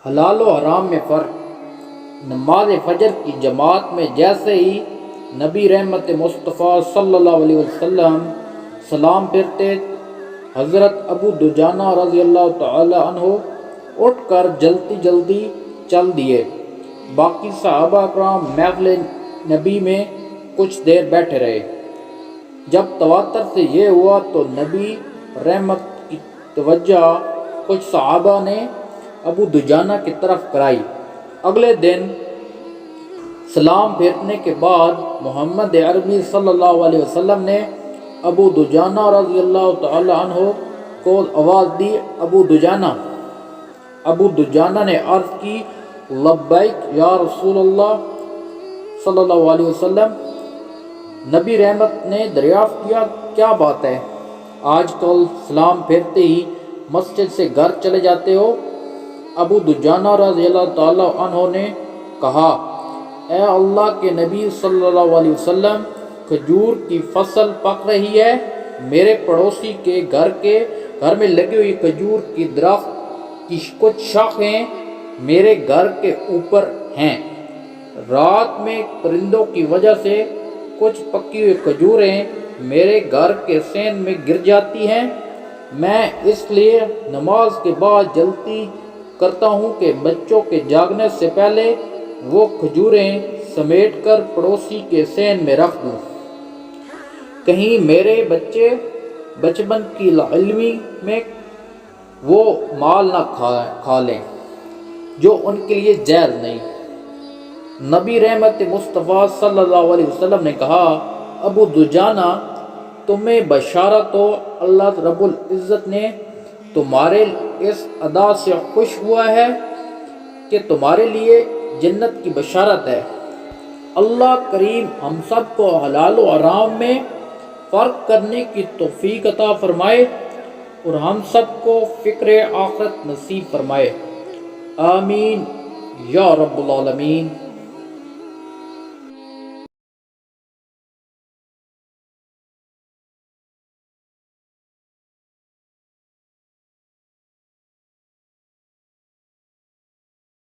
حلال و حرام میں فرق۔ نماز فجر کی جماعت میں جیسے ہی نبی رحمت مصطفیٰ صلی اللہ علیہ وسلم سلام پھرتے، حضرت ابو دجانہ رضی اللہ تعالی عنہ اٹھ کر جلدی جلدی چل دیے۔ باقی صحابہ کرام محفل نبی میں کچھ دیر بیٹھے رہے۔ جب تواتر سے یہ ہوا تو نبی رحمت کی توجہ کچھ صحابہ نے ابو دجانہ کی طرف کرائی۔ اگلے دن سلام پھیرنے کے بعد محمد عربی صلی اللہ علیہ وسلم نے ابو دجانہ رضی اللہ تعالی عنہ کو آواز دی، ابو دجانہ۔ ابو دجانہ نے عرض کی، لبیک یا رسول اللہ صلی اللہ علیہ وسلم۔ نبی رحمت نے دریافت کیا، کیا بات ہے؟ آج کل سلام پھیرتے ہی مسجد سے گھر چلے جاتے ہو؟ ابو دجانہ رضی اللہ تعالی عنہ نے کہا، اے اللہ کے نبی صلی اللہ علیہ وسلم، کھجور کی فصل پک رہی ہے، میرے پڑوسی کے گھر میں لگی ہوئی کھجور کی درخت کی کچھ شاخیں میرے گھر کے اوپر ہیں۔ رات میں پرندوں کی وجہ سے کچھ پکی ہوئی کھجوریں میرے گھر کے سین میں گر جاتی ہیں۔ میں اس لیے نماز کے بعد جلدی کرتا ہوں کہ بچوں کے جاگنے سے پہلے وہ کھجوریں سمیٹ کر پڑوسی کے سین میں رکھ دوں، کہیں میرے بچے بچپن کی علمی میں وہ مال نہ کھا لیں جو ان کے لیے جائز نہیں۔ نبی رحمت مصطفیٰ صلی اللہ علیہ وسلم نے کہا، ابو دجانہ، تمہیں بشارت ہو، اللہ رب العزت نے تمہارے اس ادا سے خوش ہوا ہے کہ تمہارے لیے جنت کی بشارت ہے۔ اللہ کریم ہم سب کو حلال و حرام میں فرق کرنے کی توفیق عطا فرمائے اور ہم سب کو فکر آخرت نصیب فرمائے، آمین یا رب العالمین۔